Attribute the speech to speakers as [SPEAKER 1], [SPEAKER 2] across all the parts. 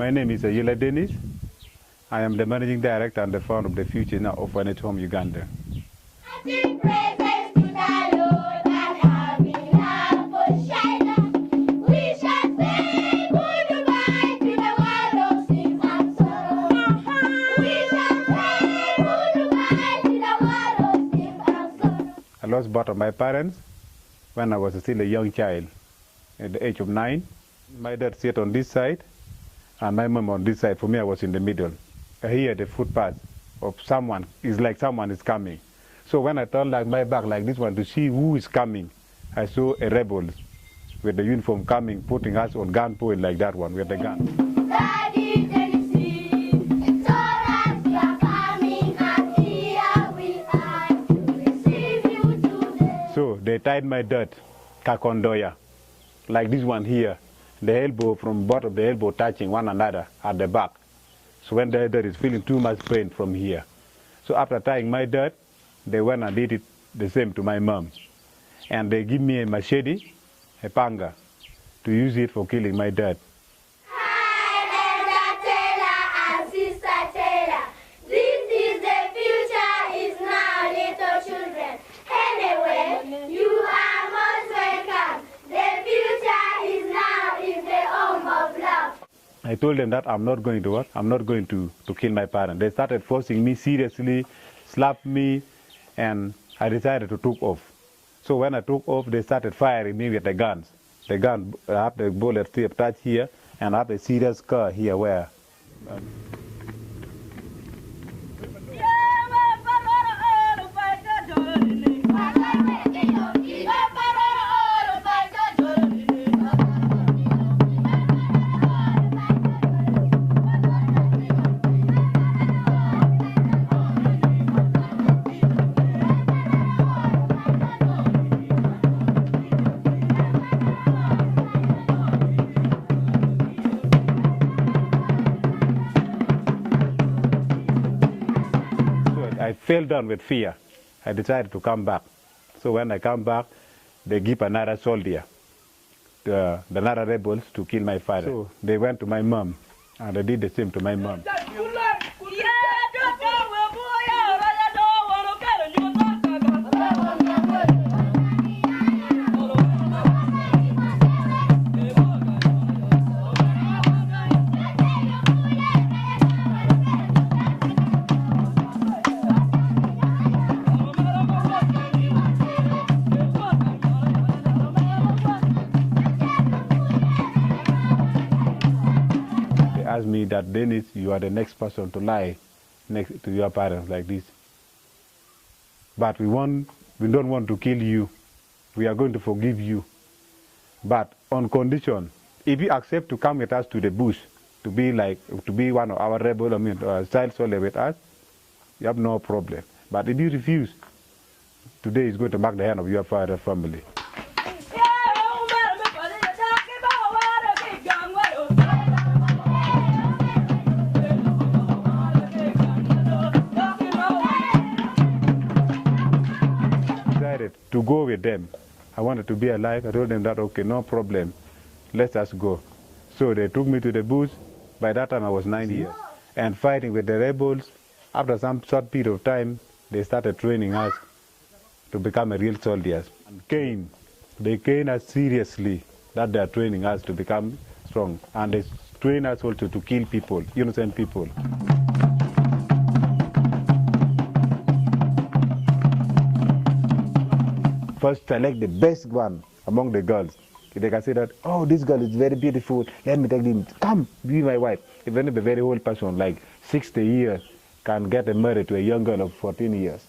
[SPEAKER 1] My name is Ayella Denis. I am the managing director and the founder of the Future Now Orphaned Home Uganda. I lost both of my parents when I was still a young child, at the age of 9. My dad sat on this side, and my mom on this side. For me, I was in the middle. I hear the footpath of someone. It's like someone is coming. So when I turned like my back like this one to see who is coming, I saw a rebel with the uniform coming, putting us on gunpoint like that one with the gun. So they tied my dirt, kakondoya, like this one here, the elbow from bottom of the elbow touching one another at the back. So when the dirt is feeling too much pain from here. So after tying my dirt, they went and did it the same to my mom. And they give me a machete, a panga, to use it for killing my dad. I told them that I'm not going to what? I'm not going to kill my parents. They started forcing me seriously, slapped me, and I decided to take off. So when I took off, they started firing me with the guns. The gun, I have the bullet still attached here, and I have a serious scar here where. I fell down with fear. I decided to come back. So when I come back, they give another soldier, the another rebels, to kill my father. So they went to my mom, and they did the same to my mom. Asked me that, Dennis, you are the next person to lie next to your parents like this. But we don't want to kill you. We are going to forgive you. But on condition, if you accept to come with us to the bush, to be one of our rebels, child soldier with us, you have no problem. But if you refuse, today is going to mark the end of your father's family. To go with them. I wanted to be alive. I told them that, okay, no problem, let us go. So they took me to the bush. By that time I was 9 years. And fighting with the rebels, after some short period of time, they started training us to become real soldiers. And they cane us seriously, that they are training us to become strong. And they train us also to kill people, innocent people. First select the best one among the girls. They can say that, oh, this girl is very beautiful, let me take him, come, be my wife. Even if a very old person, like 60 years, can get married to a young girl of 14 years.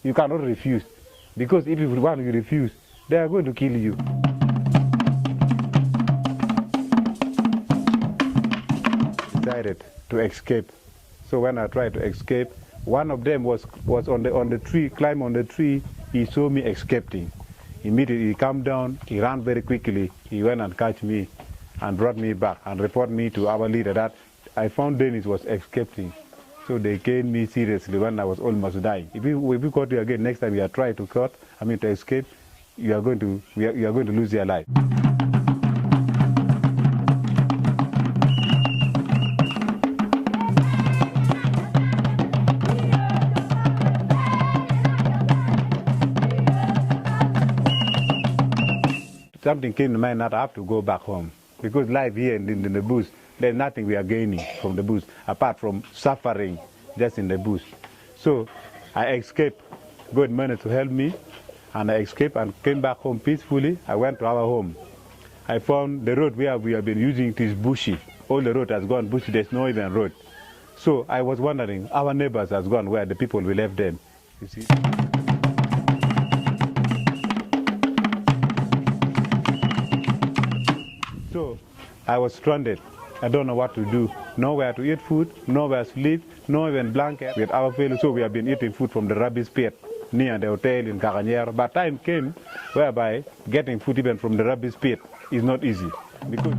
[SPEAKER 1] You cannot refuse. Because if you refuse, they are going to kill you. Decided to escape. So when I tried to escape, one of them was on the tree, climbed on the tree. He saw me escaping. Immediately he came down, he ran very quickly. He went and catch me and brought me back and reported me to our leader that I found Dennis was escaping. So they caned me seriously when I was almost dying. If we caught you again, next time you are trying to escape, you are going to lose your life. something came to mind that I have to go back home. Because life here in the bush, there's nothing we are gaining from the bush, apart from suffering just in the bush. So I escaped. God managed to help me, and I escaped and came back home peacefully. I went to our home. I found the road where we have been using it is bushy. All the road has gone bushy, there's no even road. So I was wondering, our neighbors has gone where the people we left them, you see. So I was stranded. I don't know what to do. Nowhere to eat food, nowhere to sleep, no even blanket. With our family, so we have been eating food from the rubbish pit near the hotel in Caragner. But time came whereby getting food even from the rubbish pit is not easy. Because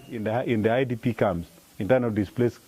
[SPEAKER 1] in the IDP camps, internal displaced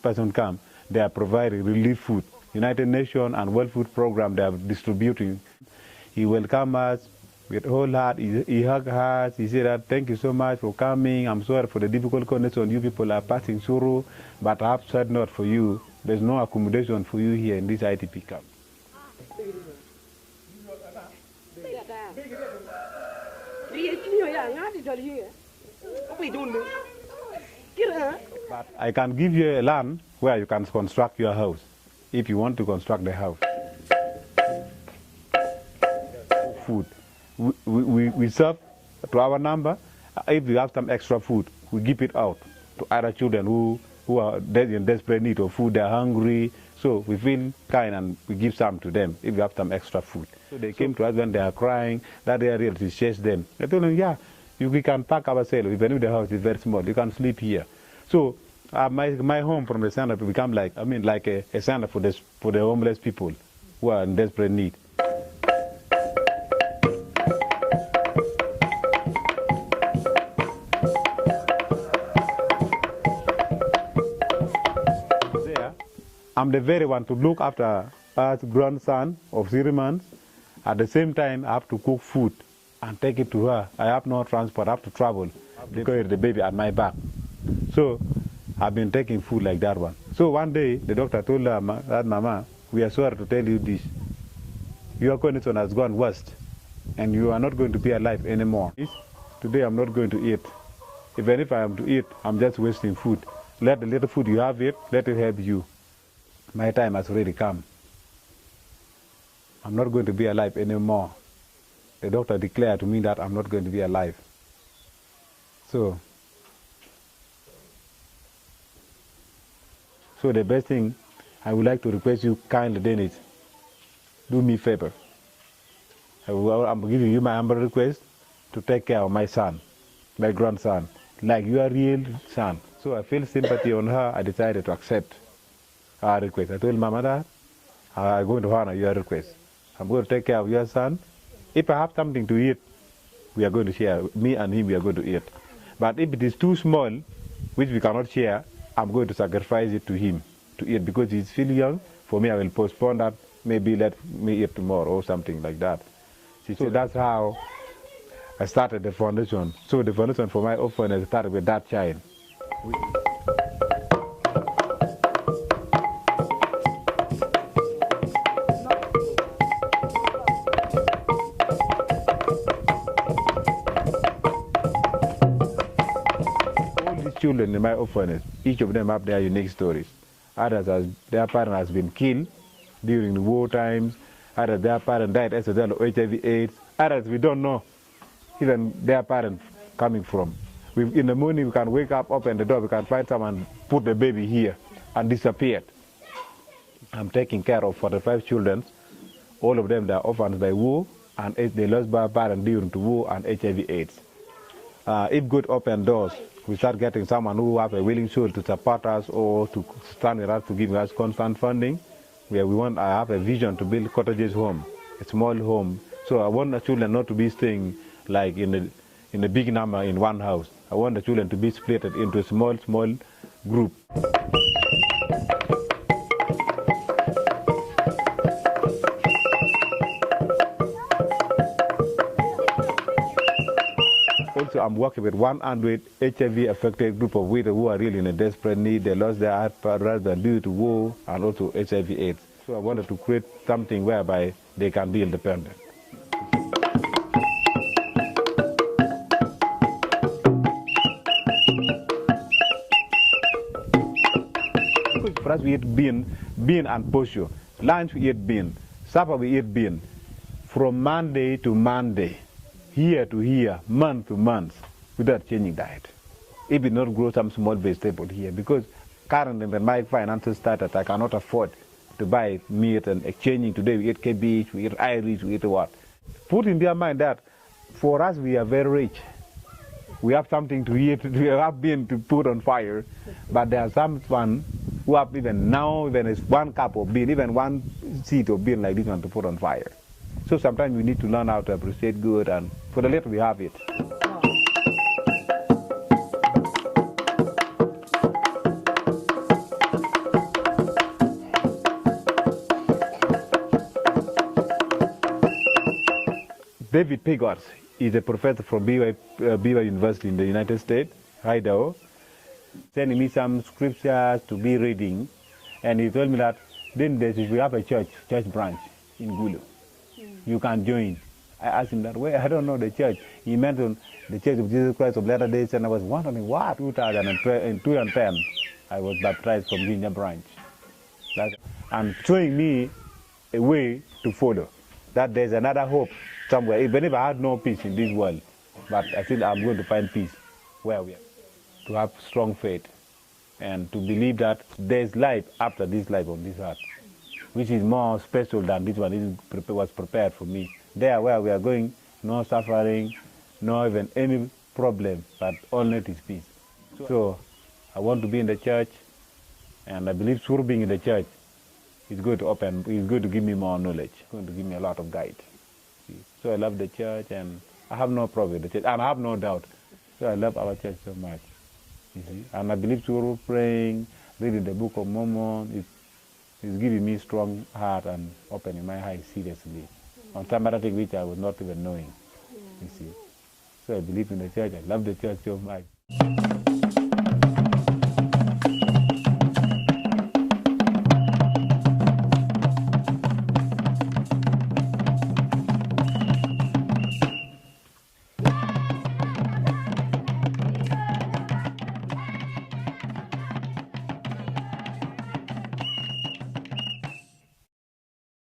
[SPEAKER 1] person camp, they are providing relief food. United Nations and World Food Program, they are distributing. He welcomed us with whole heart. He hugged us. He said that, thank you so much for coming. I'm sorry for the difficult conditions you people are passing through, but I have said not for you. There's no accommodation for you here in this IDP camp. But I can give you a land where you can construct your house, if you want to construct the house. Food. We serve to our number. If we have some extra food, we give it out to other children who are in desperate need of food. They're hungry, so we feel kind and we give some to them if we have some extra food. So they came to us when they are crying, that their relatives chase them. I told them, yeah, we can pack ourselves, even if the house is very small, you can sleep here. So my home from the center become like a center for the homeless people who are in desperate need. I'm the very one to look after our grandson of 3 months. At the same time, I have to cook food and take it to her. I have no transport, I have to travel. I carry the baby at my back. So I've been taking food like that one. So one day, the doctor told her that, Mama, we are sorry to tell you this. Your condition has gone worst, and you are not going to be alive anymore. Today I'm not going to eat. Even if I am to eat, I'm just wasting food. Let the little food you have, let it help you. My time has already come. I'm not going to be alive anymore. The doctor declared to me that I'm not going to be alive. So the best thing, I would like to request you kindly, Denis, do me a favor. I'm giving you my humble request to take care of my son, my grandson, like your real son. So I feel sympathy on her. I decided to accept her request. I told Mama that I'm going to honor your request. I'm going to take care of your son. If I have something to eat, we are going to share. Me and him, we are going to eat. But if it is too small, which we cannot share, I'm going to sacrifice it to him to eat because he's still young. For me, I will postpone that. Maybe let me eat tomorrow or something like that. So that's how I started the foundation. So the foundation for my orphanage started with that child. Children in my orphanage, each of them have their unique stories. Others, their parent has been killed during the war times. Others, their parent died as a result of HIV/AIDS. Others, we don't know even their parent coming from. In the morning, we can wake up, open the door, we can find someone, put the baby here, and disappeared. I'm taking care of 45 children. All of them, they are orphans by war, and they lost their parent during the war and HIV/AIDS. If God open doors, we start getting someone who have a willing soul to support us or to stand with us to give us constant funding. I have a vision to build cottages home, a small home. So I want the children not to be staying like in a big number in one house. I want the children to be split into a small group. Also, I'm working with 100 HIV-affected group of widows who are really in a desperate need. They lost their husband due to war and also HIV/AIDS. So I wanted to create something whereby they can be independent. For us, we eat bean and posho. Lunch, we eat bean. Supper, we eat bean. From Monday to Monday, year to year, month to month, without changing diet. If we not grow some small vegetable here, because currently when my finances started, I cannot afford to buy meat and exchanging. Today we eat cabbage, we eat Irish, we eat what. Put in their mind that for us, we are very rich. We have something to eat, we have been to put on fire, but there are someone who have even now, even it's 1 cup of bean, even 1 seed of bean like this one to put on fire. So sometimes we need to learn how to appreciate good, and for the little we have it. David Pigott is a professor from BY University in the United States, Idaho, sending me some scriptures to be reading, and he told me that then we have a church branch in Gulu. You can join. I asked him that, well, I don't know the church. He mentioned the Church of Jesus Christ of Latter-day Saints, and I was wondering, what? 2010, I was baptized from Ginger branch. And showing me a way to follow, that there's another hope somewhere, even if I had no peace in this world, but I think I'm going to find peace where we are. To have strong faith and to believe that there's life after this life on this earth, which is more special than this one was prepared for me. There where we are going, no suffering, no even any problem, but only is peace. So I want to be in the church, and I believe through being in the church, it's going to give me more knowledge, it's going to give me a lot of guide. So I love the church, and I have no problem with the church, and I have no doubt. So I love our church so much. You see? And I believe through praying, reading the Book of Mormon, it's giving me strong heart and opening my eyes seriously on some other thing which I was not even knowing. You see? So I believe in the church. I love the church so much.